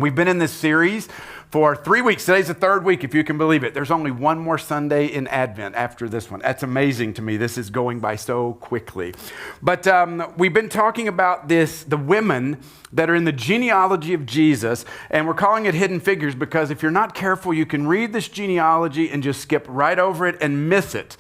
We've been in this series for 3 weeks. Today's the third week, if you can believe it. There's only one more Sunday in Advent after this one. That's amazing to me. This is going by so quickly. But we've been talking about the women that are in the genealogy of Jesus, and we're calling it Hidden Figures because if you're not careful, you can read this genealogy and just skip right over it and miss it.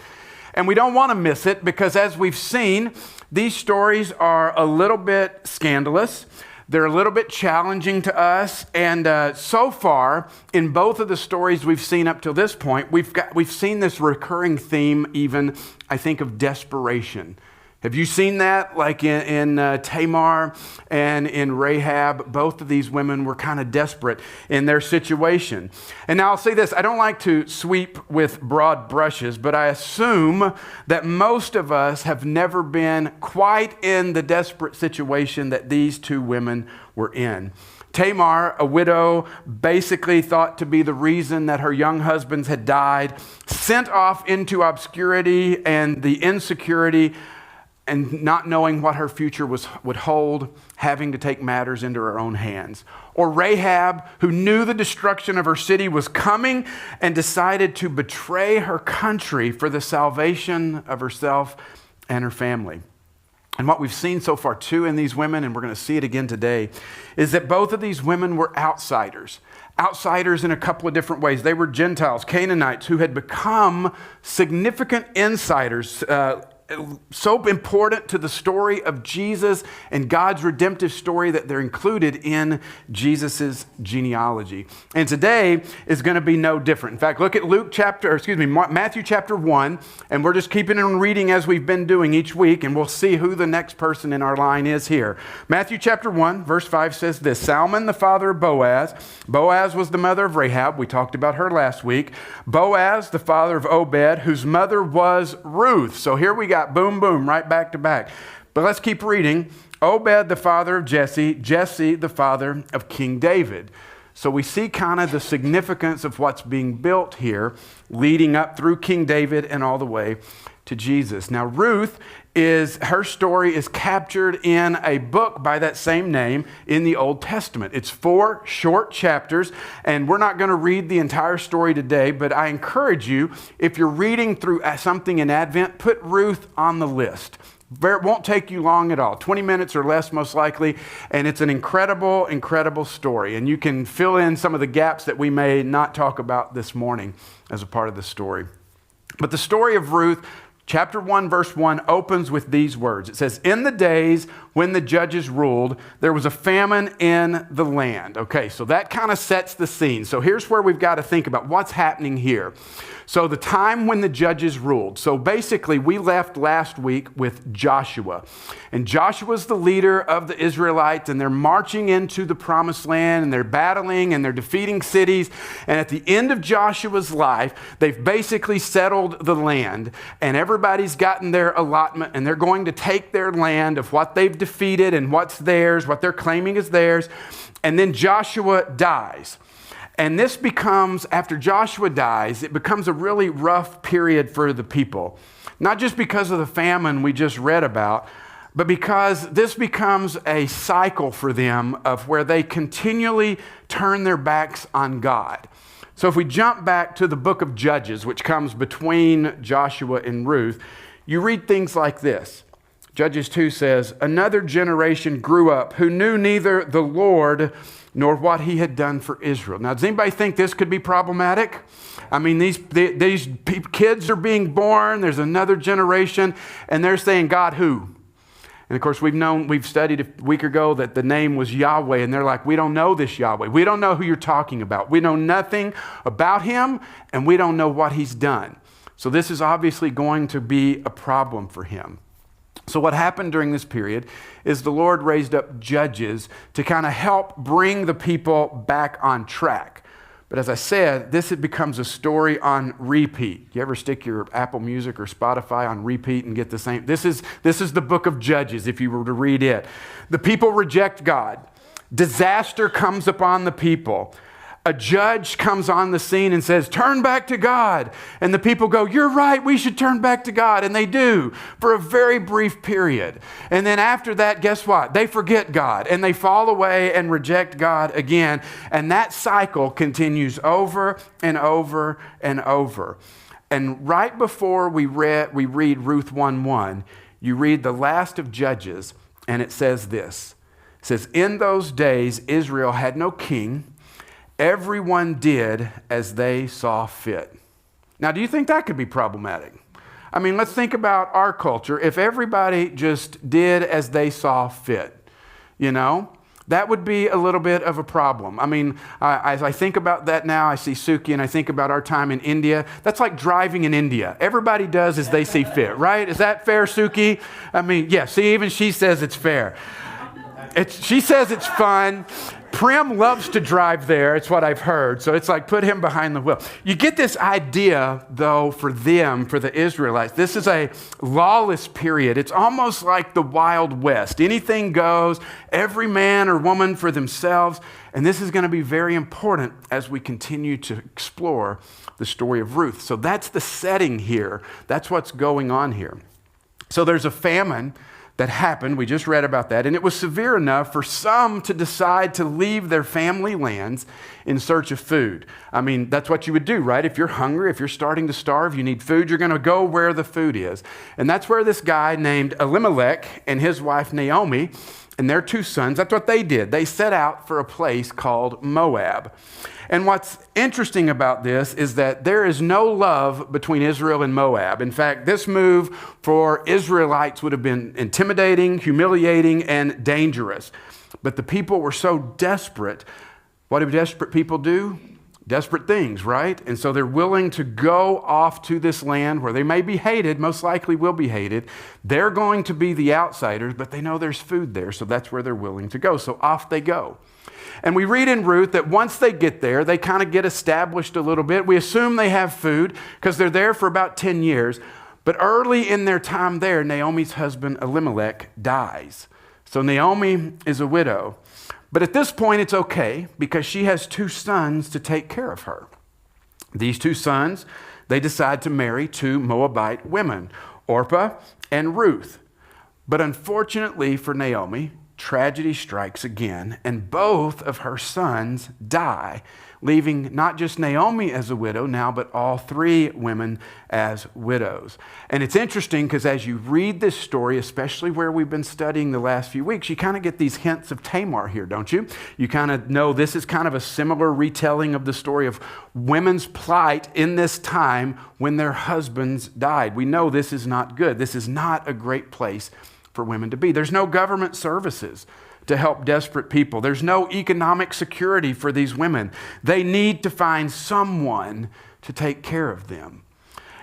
And we don't want to miss it because as we've seen, these stories are a little bit scandalous. They're a little bit challenging to us, and so far, in both of the stories we've seen up till this point, we've seen this recurring theme even, I think, of desperation. Have you seen that? Like in Tamar and in Rahab, both of these women were kind of desperate in their situation. And now I'll say this, I don't like to sweep with broad brushes, but I assume that most of us have never been quite in the desperate situation that these two women were in. Tamar, a widow, basically thought to be the reason that her young husbands had died, sent off into obscurity and the insecurity and not knowing what her future would hold, having to take matters into her own hands. Or Rahab, who knew the destruction of her city was coming and decided to betray her country for the salvation of herself and her family. And what we've seen so far too in these women, and we're going to see it again today, is that both of these women were outsiders. Outsiders in a couple of different ways. They were Gentiles, Canaanites, who had become significant insiders, so important to the story of Jesus and God's redemptive story that they're included in Jesus's genealogy. And today is going to be no different. In fact, look at Matthew chapter 1, and we're just keeping on reading as we've been doing each week, and we'll see who the next person in our line is here. Matthew chapter 1, verse 5 says this, Salmon, the father of Boaz. Boaz was the mother of Rahab. We talked about her last week. Boaz, the father of Obed, whose mother was Ruth. So here we got boom, boom, right back to back. But let's keep reading. Obed, the father of Jesse. Jesse, the father of King David. So we see kind of the significance of what's being built here, leading up through King David and all the way to Jesus. Now, Ruth her story is captured in a book by that same name in the Old Testament. It's 4 short chapters, and we're not going to read the entire story today, but I encourage you, if you're reading through something in Advent, put Ruth on the list. It won't take you long at all, 20 minutes or less most likely, and it's an incredible, incredible story. And you can fill in some of the gaps that we may not talk about this morning as a part of the story. But the story of Ruth, Chapter 1, verse 1 opens with these words. It says, in the days when the judges ruled, there was a famine in the land. Okay, so that kind of sets the scene. So here's where we've got to think about what's happening here. So the time when the judges ruled. So basically, we left last week with Joshua. And Joshua's the leader of the Israelites, and they're marching into the promised land, and they're battling, and they're defeating cities. And at the end of Joshua's life, they've basically settled the land, and everybody's gotten their allotment, and they're going to take their land of what they've defeated and what's theirs, what they're claiming is theirs. And then Joshua dies. And this becomes, after Joshua dies, it becomes a really rough period for the people. Not just because of the famine we just read about, but because this becomes a cycle for them of where they continually turn their backs on God. So if we jump back to the book of Judges, which comes between Joshua and Ruth, you read things like this. Judges 2 says, another generation grew up who knew neither the Lord nor what he had done for Israel. Now, does anybody think this could be problematic? I mean, these kids are being born, there's another generation, and they're saying, God who? And of course, we've studied a week ago that the name was Yahweh, and they're like, we don't know this Yahweh. We don't know who you're talking about. We know nothing about him, and we don't know what he's done. So this is obviously going to be a problem for him. So what happened during this period is the Lord raised up judges to kind of help bring the people back on track. But as I said, this becomes a story on repeat. You ever stick your Apple Music or Spotify on repeat and get the same? This is the book of Judges, if you were to read it. The people reject God. Disaster comes upon the people. A judge comes on the scene and says, turn back to God. And the people go, you're right, we should turn back to God. And they do for a very brief period. And then after that, guess what? They forget God and they fall away and reject God again. And that cycle continues over and over and over. And right before we read Ruth 1:1, you read the last of Judges, and it says this. It says, in those days, Israel had no king. Everyone did as they saw fit. Now, do you think that could be problematic? I mean, let's think about our culture. If everybody just did as they saw fit, that would be a little bit of a problem. I mean, as I think about that now, I see Suki and I think about our time in India. That's like driving in India. Everybody does as they see fit, right? Is that fair, Suki? I mean, yeah, see, even she says it's fair. She says it's fun. Prim loves to drive there. It's what I've heard. So it's like, put him behind the wheel. You get this idea, though, for the Israelites. This is a lawless period. It's almost like the Wild West. Anything goes, every man or woman for themselves. And this is going to be very important as we continue to explore the story of Ruth. So that's the setting here. That's what's going on here. So there's a famine that happened. We just read about that. And it was severe enough for some to decide to leave their family lands in search of food. I mean, that's what you would do, right? If you're hungry, if you're starting to starve, you need food, you're going to go where the food is. And that's where this guy named Elimelech and his wife Naomi and their 2 sons, that's what they did. They set out for a place called Moab. And what's interesting about this is that there is no love between Israel and Moab. In fact, this move for Israelites would have been intimidating, humiliating, and dangerous. But the people were so desperate. What do desperate people do? Desperate things, right? And so they're willing to go off to this land where they may be hated, most likely will be hated. They're going to be the outsiders, but they know there's food there, so that's where they're willing to go. So off they go. And we read in Ruth that once they get there, they kind of get established a little bit. We assume they have food because they're there for about 10 years. But early in their time there, Naomi's husband Elimelech dies. So Naomi is a widow. But at this point, it's okay because she has 2 sons to take care of her. These 2 sons, they decide to marry 2 Moabite women, Orpah and Ruth. But unfortunately for Naomi, tragedy strikes again, and both of her sons die, leaving not just Naomi as a widow now, but all 3 women as widows. And it's interesting because as you read this story, especially where we've been studying the last few weeks, you kind of get these hints of Tamar here, don't you? You kind of know this is kind of a similar retelling of the story of women's plight in this time when their husbands died. We know this is not good. This is not a great place for women to be. There's no government services to help desperate people. There's no economic security for these women. They need to find someone to take care of them.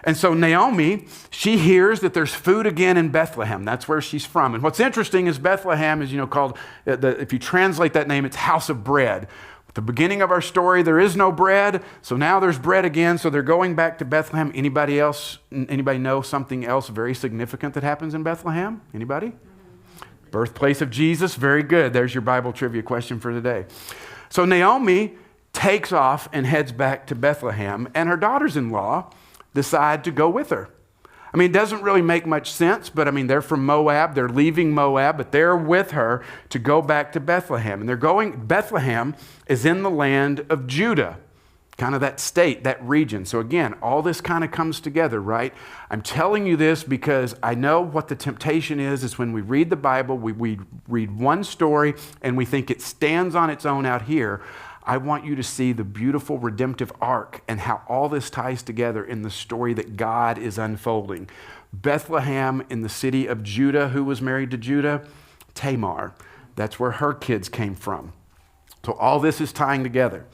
And so Naomi, she hears that there's food again in Bethlehem. That's where she's from. And what's interesting is Bethlehem is, called, if you translate that name, it's house of bread. At the beginning of our story, there is no bread, so now there's bread again, so they're going back to Bethlehem. Anybody know something else very significant that happens in Bethlehem? Anybody? Birthplace of Jesus, very good. There's your Bible trivia question for today. So Naomi takes off and heads back to Bethlehem, and her daughters-in-law decide to go with her. I mean, it doesn't really make much sense, but they're from Moab. They're leaving Moab, but they're with her to go back to Bethlehem. And Bethlehem is in the land of Judah, kind of that state, that region. So again, all this kind of comes together, right? I'm telling you this because I know what the temptation is when we read the Bible, we read one story and we think it stands on its own out here. I want you to see the beautiful redemptive arc and how all this ties together in the story that God is unfolding. Bethlehem in the city of Judah, who was married to Judah? Tamar. That's where her kids came from. So all this is tying together.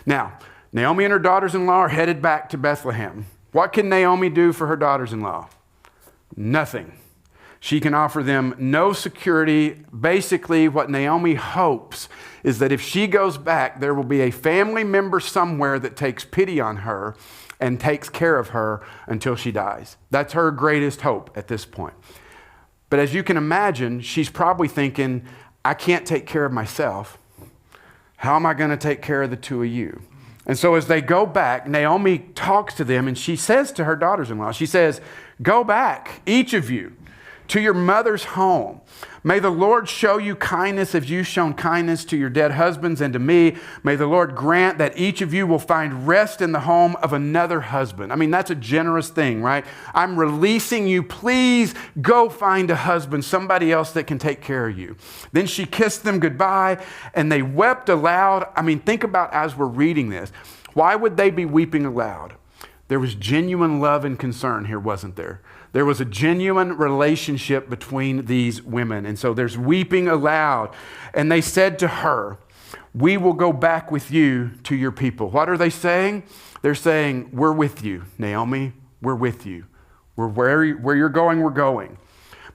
Now, Naomi and her daughters-in-law are headed back to Bethlehem. What can Naomi do for her daughters-in-law? Nothing. She can offer them no security. Basically, what Naomi hopes is that if she goes back, there will be a family member somewhere that takes pity on her and takes care of her until she dies. That's her greatest hope at this point. But as you can imagine, she's probably thinking, I can't take care of myself. How am I going to take care of the 2 of you? And so as they go back, Naomi talks to them and she says to her daughters-in-law, she says, "Go back, each of you, to your mother's home. May the Lord show you kindness as you've shown kindness to your dead husbands and to me. May the Lord grant that each of you will find rest in the home of another husband." I mean, that's a generous thing, right? I'm releasing you. Please go find a husband, somebody else that can take care of you. Then she kissed them goodbye and they wept aloud. I mean, think about as we're reading this. Why would they be weeping aloud? There was genuine love and concern here, wasn't there? There was a genuine relationship between these women. And so there's weeping aloud. And they said to her, "We will go back with you to your people." What are they saying? They're saying, "We're with you, Naomi. We're with you. Where you're going, we're going."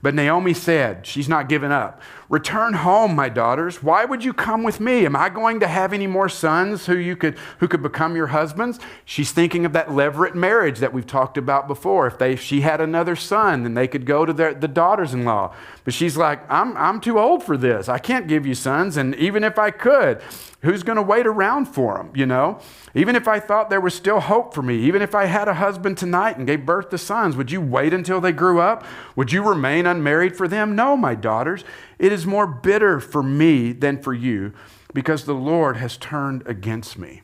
But Naomi said, she's not giving up, "Return home, my daughters. Why would you come with me? Am I going to have any more sons who could become your husbands?" She's thinking of that levirate marriage that we've talked about before. If she had another son, then they could go to the daughters-in-law. But she's like, I'm too old for this. I can't give you sons. And even if I could, who's going to wait around for them, you know? Even if I thought there was still hope for me, even if I had a husband tonight and gave birth to sons, would you wait until they grew up? Would you remain unmarried for them? No, my daughters. It is more bitter for me than for you because the Lord has turned against me.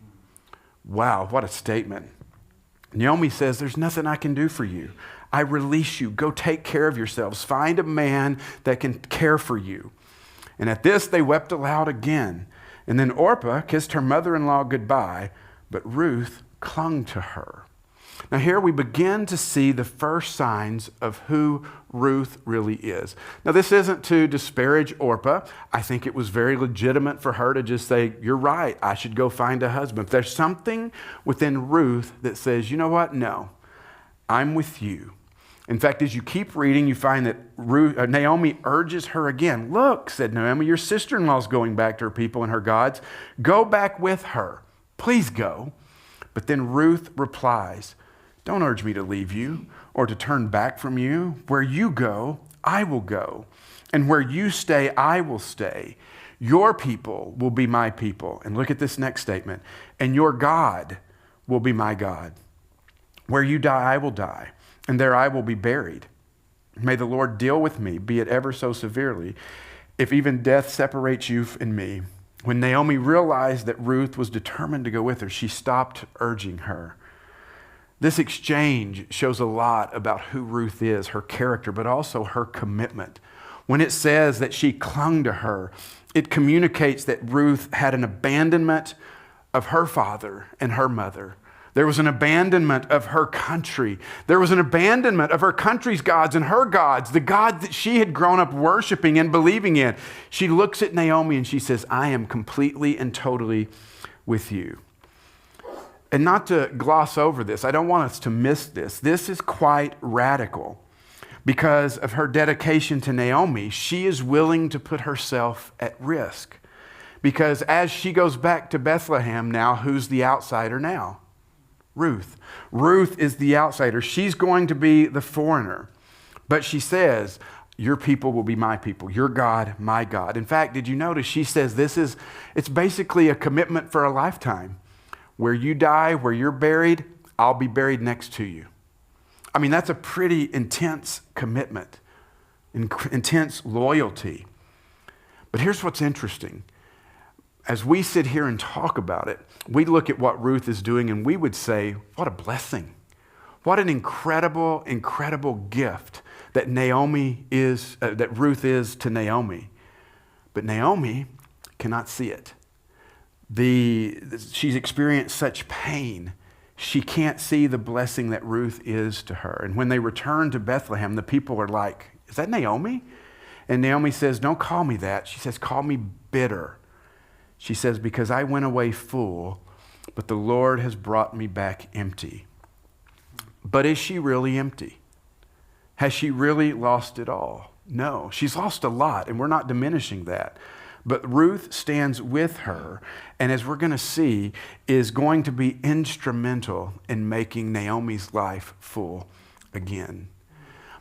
Wow, what a statement. Naomi says, there's nothing I can do for you. I release you. Go take care of yourselves. Find a man that can care for you. And at this, they wept aloud again. And then Orpah kissed her mother-in-law goodbye, but Ruth clung to her. Now here we begin to see the first signs of who Ruth really is. Now this isn't to disparage Orpah. I think it was very legitimate for her to just say, "You're right, I should go find a husband." There's something within Ruth that says, you know what? No, I'm with you. In fact, as you keep reading, you find that Naomi urges her again. "Look," said Naomi, "your sister-in-law's going back to her people and her gods. Go back with her. Please go." But then Ruth replies, "Don't urge me to leave you or to turn back from you. Where you go, I will go. And where you stay, I will stay. Your people will be my people." And look at this next statement. "And your God will be my God. Where you die, I will die. And there I will be buried. May the Lord deal with me, be it ever so severely, if even death separates you and me." When Naomi realized that Ruth was determined to go with her, she stopped urging her. This exchange shows a lot about who Ruth is, her character, but also her commitment. When it says that she clung to her, it communicates that Ruth had an abandonment of her father and her mother. There was an abandonment of her country. There was an abandonment of her country's gods and her gods, the God that she had grown up worshiping and believing in. She looks at Naomi and she says, "I am completely and totally with you." And not to gloss over this, I don't want us to miss this. This is quite radical. Because of her dedication to Naomi, she is willing to put herself at risk. Because as she goes back to Bethlehem now, who's the outsider now? Ruth. Ruth is the outsider. She's going to be the foreigner. But she says, "Your people will be my people. Your God, my God." In fact, did you notice she says it's basically a commitment for a lifetime. Where you die, where you're buried, I'll be buried next to you. I mean, that's a pretty intense commitment, intense loyalty. But here's what's interesting. As we sit here and talk about it, we look at what Ruth is doing and we would say, what a blessing. What an incredible, incredible gift that that Ruth is to Naomi. But Naomi cannot see it. She's experienced such pain. She can't see the blessing that Ruth is to her. And when they return to Bethlehem, the people are like, "Is that Naomi?" And Naomi says, "Don't call me that." She says, "Call me bitter." She says, "Because I went away full, but the Lord has brought me back empty." But is she really empty? Has she really lost it all? No, she's lost a lot, and we're not diminishing that. But Ruth stands with her, and as we're going to see, is going to be instrumental in making Naomi's life full again.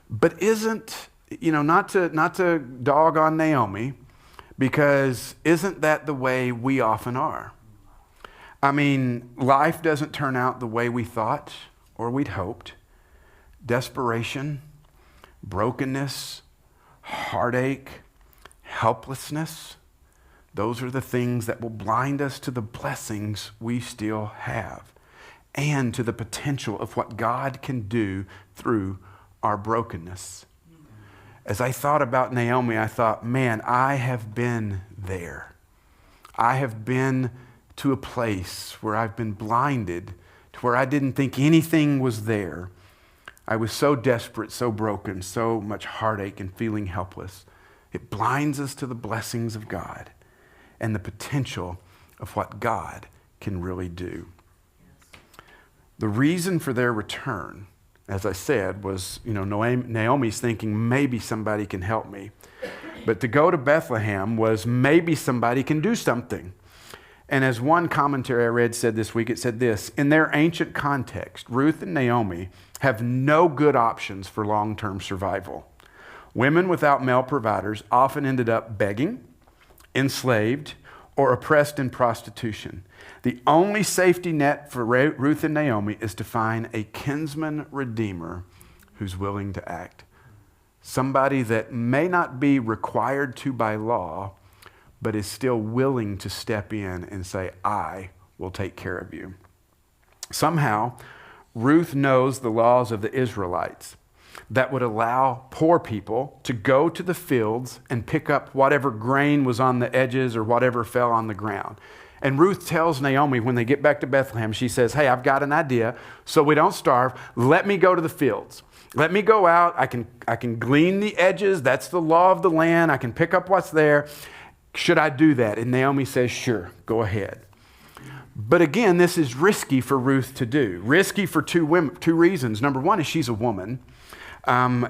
But not to dog on Naomi, because isn't that the way we often are? I mean, life doesn't turn out the way we thought or we'd hoped. Desperation, brokenness, heartache, helplessness, those are the things that will blind us to the blessings we still have and to the potential of what God can do through our brokenness. As I thought about Naomi, I thought, man, I have been there. I have been to a place where I've been blinded, to where I didn't think anything was there. I was so desperate, so broken, so much heartache and feeling helpless. It blinds us to the blessings of God and the potential of what God can really do. The reason for their return, as I said, was, Naomi's thinking, maybe somebody can help me. But to go to Bethlehem was maybe somebody can do something. And as one commentary I read said this week, it said this: in their ancient context, Ruth and Naomi have no good options for long-term survival. Women without male providers often ended up begging, enslaved, or oppressed in prostitution. The only safety net for Ruth and Naomi is to find a kinsman redeemer who's willing to act. Somebody that may not be required to by law, but is still willing to step in and say, I will take care of you. Somehow, Ruth knows the laws of the Israelites that would allow poor people to go to the fields and pick up whatever grain was on the edges or whatever fell on the ground. And Ruth tells Naomi when they get back to Bethlehem, she says, hey, I've got an idea so we don't starve. Let me go to the fields. Let me go out. I can glean the edges. That's the law of the land. I can pick up what's there. Should I do that? And Naomi says, sure, go ahead. But again, this is risky for Ruth to do. Risky for two reasons. Number one is she's a woman.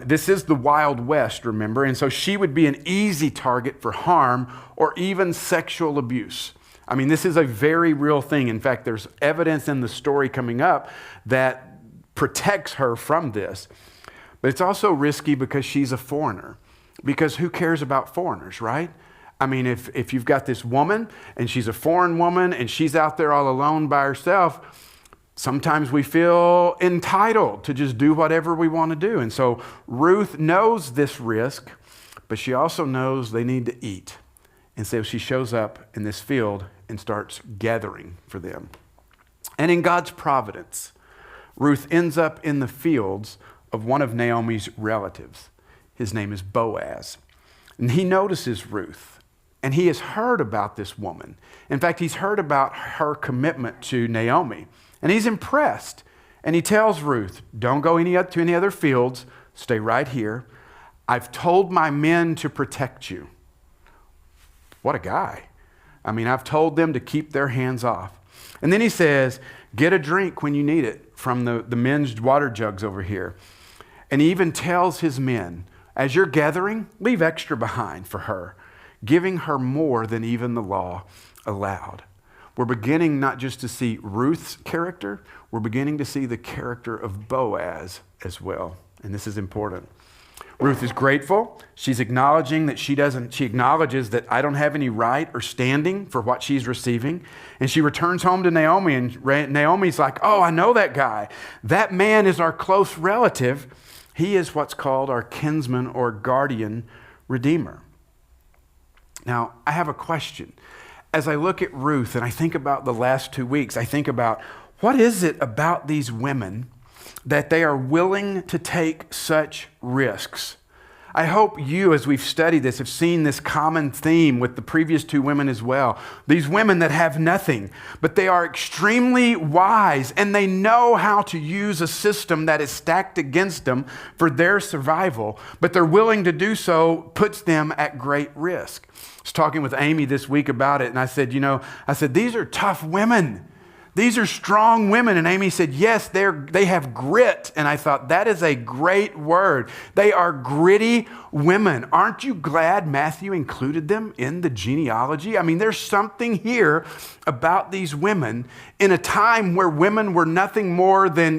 This is the Wild West, remember? And so she would be an easy target for harm or even sexual abuse. I mean, this is a very real thing. In fact, there's evidence in the story coming up that protects her from this. But it's also risky because she's a foreigner. Because who cares about foreigners, right? I mean, if you've got this woman and she's a foreign woman and she's out there all alone by herself, sometimes we feel entitled to just do whatever we want to do. And so Ruth knows this risk, but she also knows they need to eat. And so she shows up in this field and starts gathering for them. And in God's providence, Ruth ends up in the fields of one of Naomi's relatives. His name is Boaz. And he notices Ruth. And he has heard about this woman. In fact, he's heard about her commitment to Naomi. And he's impressed. And he tells Ruth, don't go to any other fields. Stay right here. I've told my men to protect you. What a guy. I mean, I've told them to keep their hands off. And then he says, get a drink when you need it from the men's water jugs over here. And he even tells his men, as you're gathering, leave extra behind for her, giving her more than even the law allowed. We're beginning not just to see Ruth's character, we're beginning to see the character of Boaz as well. And this is important. Ruth is grateful. She's acknowledging that she acknowledges that I don't have any right or standing for what she's receiving. And she returns home to Naomi, and Naomi's like, oh, I know that guy. That man is our close relative. He is what's called our kinsman or guardian redeemer. Now, I have a question. As I look at Ruth and I think about the last 2 weeks, I think about what is it about these women that they are willing to take such risks? I hope you, as we've studied this, have seen this common theme with the previous two women as well. These women that have nothing, but they are extremely wise and they know how to use a system that is stacked against them for their survival, but they're willing to do so puts them at great risk. I was talking with Amy this week about it, and I said, these are tough women. These are strong women. And Amy said, yes, they have grit. And I thought, that is a great word. They are gritty women. Aren't you glad Matthew included them in the genealogy? I mean, there's something here about these women in a time where women were nothing more than,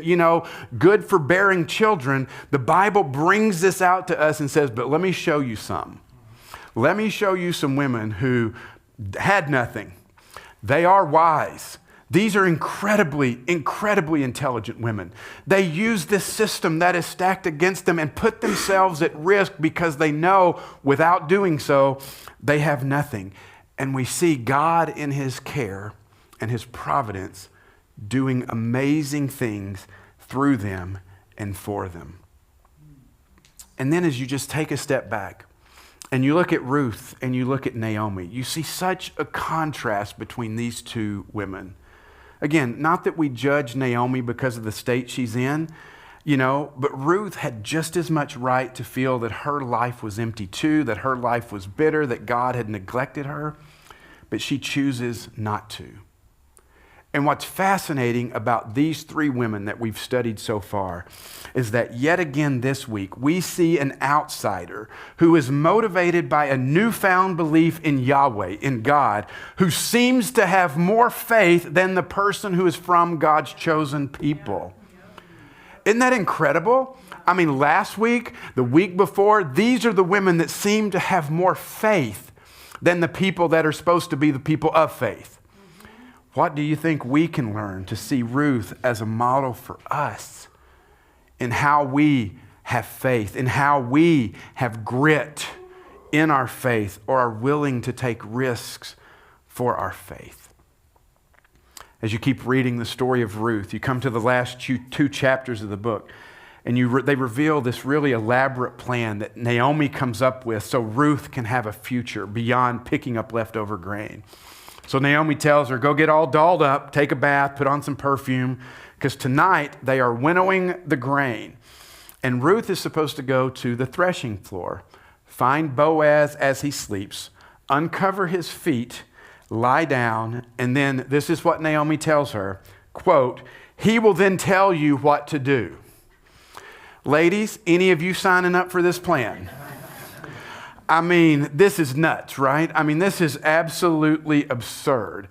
good for bearing children. The Bible brings this out to us and says, but let me show you some. Let me show you some women who had nothing. They are wise. These are incredibly, incredibly intelligent women. They use this system that is stacked against them and put themselves at risk because they know without doing so, they have nothing. And we see God in his care and his providence doing amazing things through them and for them. And then as you just take a step back and you look at Ruth and you look at Naomi, you see such a contrast between these two women. Again, not that we judge Naomi because of the state she's in, but Ruth had just as much right to feel that her life was empty too, that her life was bitter, that God had neglected her, but she chooses not to. And what's fascinating about these three women that we've studied so far is that yet again this week, we see an outsider who is motivated by a newfound belief in Yahweh, in God, who seems to have more faith than the person who is from God's chosen people. Isn't that incredible? I mean, last week, the week before, these are the women that seem to have more faith than the people that are supposed to be the people of faith. What do you think we can learn to see Ruth as a model for us in how we have faith, in how we have grit in our faith or are willing to take risks for our faith? As you keep reading the story of Ruth, you come to the last two chapters of the book, and they reveal this really elaborate plan that Naomi comes up with so Ruth can have a future beyond picking up leftover grain. So Naomi tells her, go get all dolled up, take a bath, put on some perfume, because tonight they are winnowing the grain. And Ruth is supposed to go to the threshing floor, find Boaz as he sleeps, uncover his feet, lie down, and then this is what Naomi tells her, quote, he will then tell you what to do. Ladies, any of you signing up for this plan? I mean, this is nuts, right? I mean, this is absolutely absurd.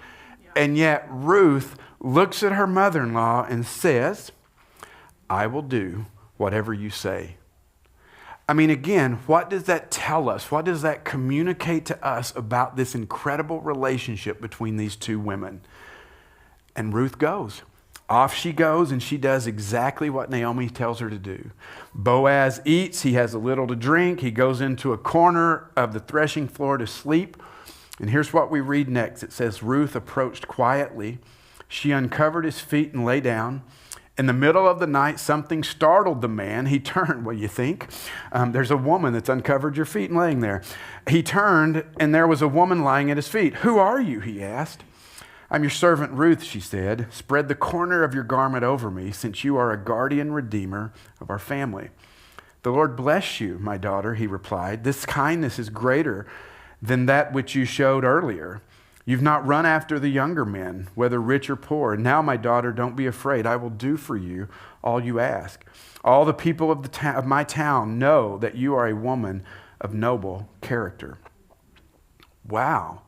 And yet Ruth looks at her mother-in-law and says, I will do whatever you say. I mean, again, what does that tell us? What does that communicate to us about this incredible relationship between these two women? And Ruth goes. Off she goes, and she does exactly what Naomi tells her to do. Boaz eats, he has a little to drink, he goes into a corner of the threshing floor to sleep. And here's what we read next. It says, Ruth approached quietly. She uncovered his feet and lay down. In the middle of the night, something startled the man. He turned. What do you think? There's a woman that's uncovered your feet and laying there. He turned, and there was a woman lying at his feet. Who are you? He asked. I'm your servant Ruth, she said. Spread the corner of your garment over me, since you are a guardian redeemer of our family. The Lord bless you, my daughter, he replied. This kindness is greater than that which you showed earlier. You've not run after the younger men, whether rich or poor. Now, my daughter, don't be afraid. I will do for you all you ask. All the people of my town know that you are a woman of noble character. Wow.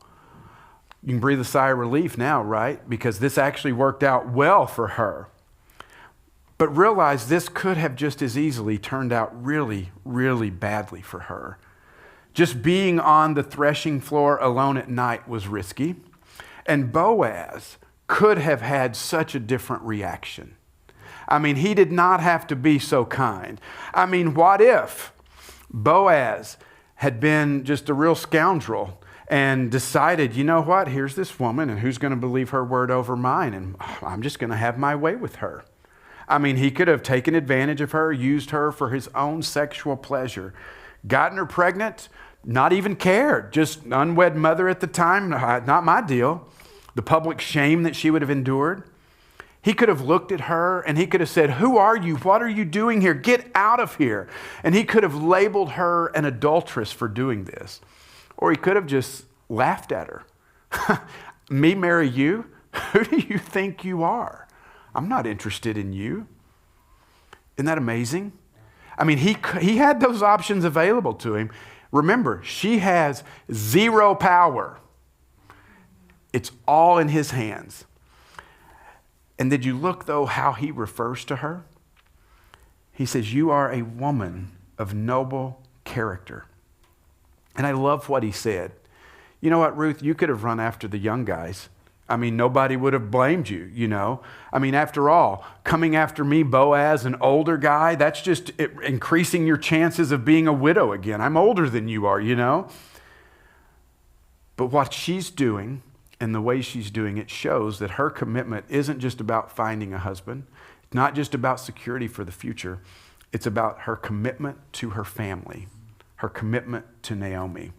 You can breathe a sigh of relief now, right? Because this actually worked out well for her. But realize this could have just as easily turned out really, really badly for her. Just being on the threshing floor alone at night was risky. And Boaz could have had such a different reaction. I mean, he did not have to be so kind. I mean, what if Boaz had been just a real scoundrel and decided, you know what, here's this woman, and who's going to believe her word over mine? And I'm just going to have my way with her. I mean, he could have taken advantage of her, used her for his own sexual pleasure, gotten her pregnant, not even cared, just unwed mother at the time, not my deal. The public shame that she would have endured. He could have looked at her and he could have said, who are you? What are you doing here? Get out of here. And he could have labeled her an adulteress for doing this. Or he could have just laughed at her. Me marry you? Who do you think you are? I'm not interested in you. Isn't that amazing? I mean, he had those options available to him. Remember, she has zero power. It's all in his hands. And did you look, though, how he refers to her? He says, you are a woman of noble character. And I love what he said. You know what, Ruth? You could have run after the young guys. I mean, nobody would have blamed you, you know. I mean, after all, coming after me, Boaz, an older guy, that's just increasing your chances of being a widow again. I'm older than you are, you know. But what she's doing and the way she's doing it shows that her commitment isn't just about finding a husband. It's not just about security for the future. It's about her commitment to her family, her commitment to Naomi.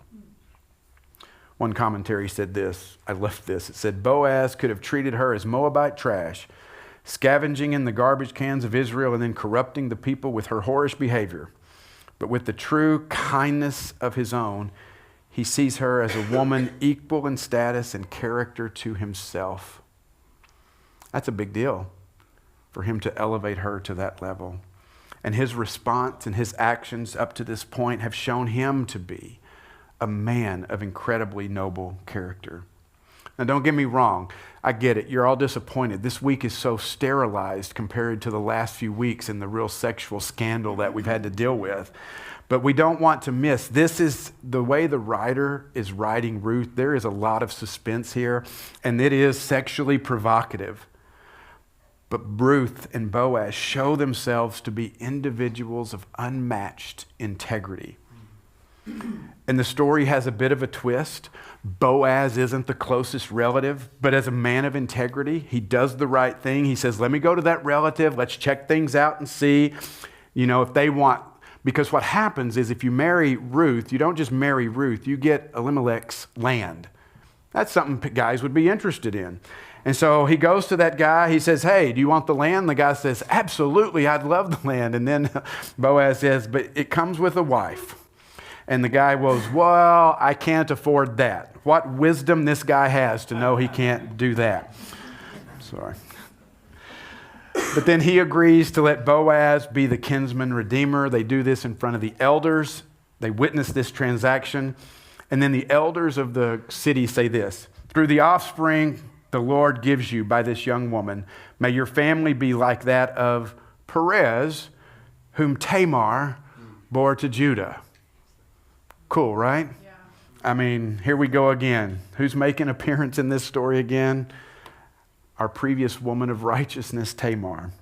One commentary said this, I left this, it said, Boaz could have treated her as Moabite trash, scavenging in the garbage cans of Israel and then corrupting the people with her whorish behavior. But with the true kindness of his own, he sees her as a woman equal in status and character to himself. That's a big deal for him to elevate her to that level. And his response and his actions up to this point have shown him to be a man of incredibly noble character. Now, don't get me wrong. I get it. You're all disappointed. This week is so sterilized compared to the last few weeks and the real sexual scandal that we've had to deal with. But we don't want to miss. This is the way the writer is writing Ruth. There is a lot of suspense here, and it is sexually provocative. But Ruth and Boaz show themselves to be individuals of unmatched integrity. And the story has a bit of a twist. Boaz isn't the closest relative, but as a man of integrity, he does the right thing. He says, let me go to that relative. Let's check things out and see, if they want. Because what happens is if you marry Ruth, you don't just marry Ruth, you get Elimelech's land. That's something guys would be interested in. And so he goes to that guy. He says, hey, do you want the land? The guy says, absolutely, I'd love the land. And then Boaz says, but it comes with a wife. And the guy goes, well, I can't afford that. What wisdom this guy has to know he can't do that. Sorry. But then he agrees to let Boaz be the kinsman redeemer. They do this in front of the elders. They witness this transaction. And then the elders of the city say this, through the offspring the Lord gives you by this young woman, may your family be like that of Perez, whom Tamar bore to Judah. Cool, right? Yeah. I mean, here we go again. Who's making an appearance in this story again? Our previous woman of righteousness, Tamar.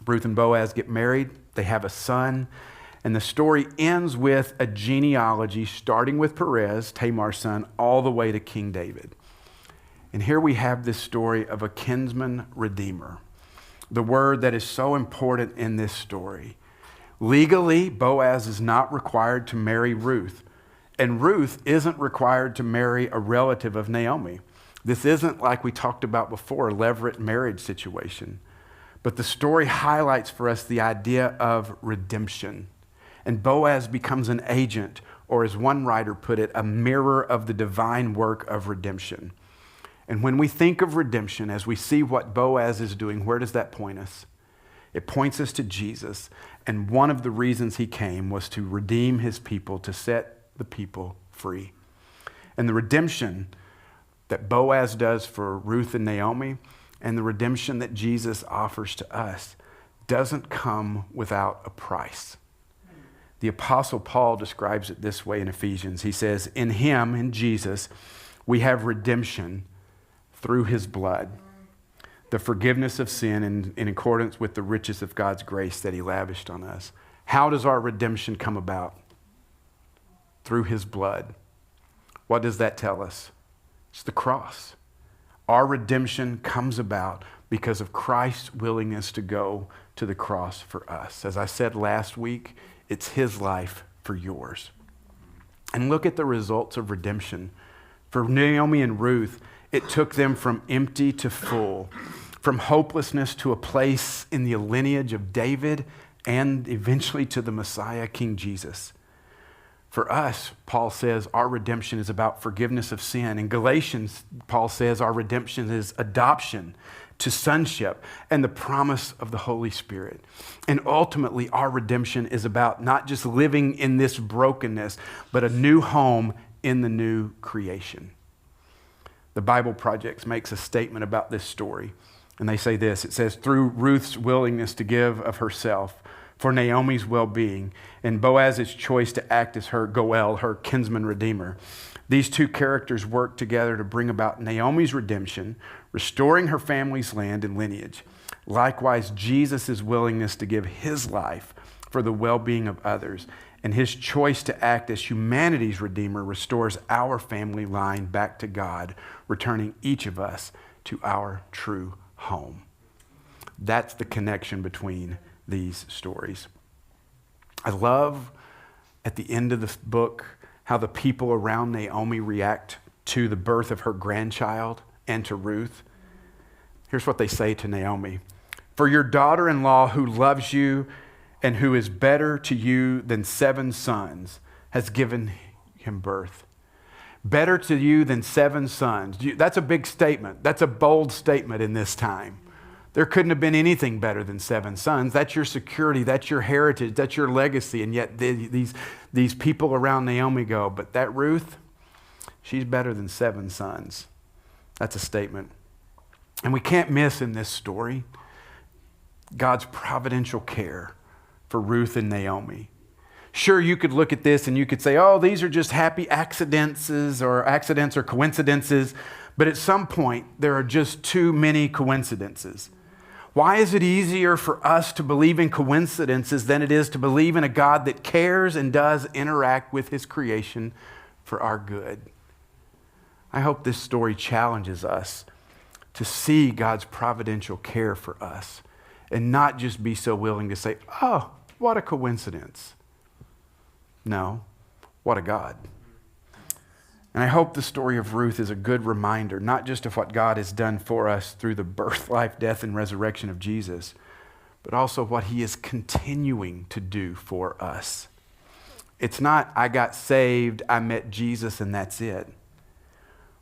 Ruth and Boaz get married. They have a son. And the story ends with a genealogy starting with Perez, Tamar's son, all the way to King David. And here we have this story of a kinsman redeemer, the word that is so important in this story. Legally, Boaz is not required to marry Ruth, and Ruth isn't required to marry a relative of Naomi. This isn't, like we talked about before, a levirate marriage situation. But the story highlights for us the idea of redemption. And Boaz becomes an agent, or as one writer put it, a mirror of the divine work of redemption. And when we think of redemption, as we see what Boaz is doing, where does that point us? It points us to Jesus. And one of the reasons he came was to redeem his people, to set the people free. And the redemption that Boaz does for Ruth and Naomi, and the redemption that Jesus offers to us, doesn't come without a price. The Apostle Paul describes it this way in Ephesians. He says, in him, in Jesus, we have redemption through his blood, the forgiveness of sin in accordance with the riches of God's grace that he lavished on us. How does our redemption come about? Through his blood. What does that tell us? It's the cross. Our redemption comes about because of Christ's willingness to go to the cross for us. As I said last week, it's his life for yours. And look at the results of redemption. For Naomi and Ruth, it took them from empty to full, from hopelessness to a place in the lineage of David and eventually to the Messiah, King Jesus. For us, Paul says our redemption is about forgiveness of sin. In Galatians, Paul says our redemption is adoption to sonship and the promise of the Holy Spirit. And ultimately, our redemption is about not just living in this brokenness, but a new home in the new creation. The Bible Project makes a statement about this story, and they say this. It says, through Ruth's willingness to give of herself for Naomi's well-being and Boaz's choice to act as her Goel, her kinsman redeemer, These two characters work together to bring about Naomi's redemption, restoring her family's land and lineage. Likewise, Jesus' willingness to give his life for the well-being of others and his choice to act as humanity's redeemer restores our family line back to God, returning each of us to our true home. That's the connection between these stories. I love at the end of the book how the people around Naomi react to the birth of her grandchild and to Ruth. Here's what they say to Naomi. For your daughter-in-law who loves you and who is better to you than 7 sons has given him birth. Better to you than 7 sons. That's a big statement. That's a bold statement in this time. There couldn't have been anything better than 7 sons. That's your security. That's your heritage. That's your legacy. And yet these people around Naomi go, but that Ruth, she's better than 7 sons. That's a statement. And we can't miss in this story God's providential care for Ruth and Naomi. Sure, you could look at this and you could say, oh, these are just happy accidents or coincidences. But at some point, there are just too many coincidences. Why is it easier for us to believe in coincidences than it is to believe in a God that cares and does interact with his creation for our good? I hope this story challenges us to see God's providential care for us and not just be so willing to say, oh, what a coincidence. No, what a God. And I hope the story of Ruth is a good reminder, not just of what God has done for us through the birth, life, death, and resurrection of Jesus, but also what he is continuing to do for us. It's not, I got saved, I met Jesus, and that's it.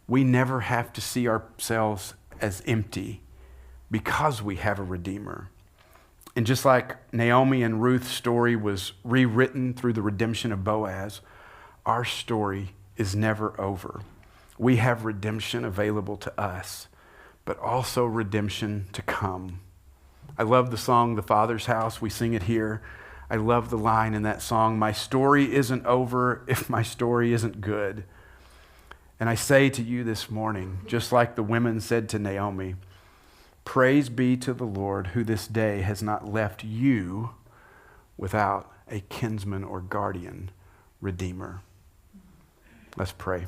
We never have to see ourselves as empty because we have a Redeemer. And just like Naomi and Ruth's story was rewritten through the redemption of Boaz, our story is never over. We have redemption available to us, but also redemption to come. I love the song, The Father's House. We sing it here. I love the line in that song, my story isn't over if my story isn't good. And I say to you this morning, just like the women said to Naomi, praise be to the Lord who this day has not left you without a kinsman or guardian redeemer. Let's pray.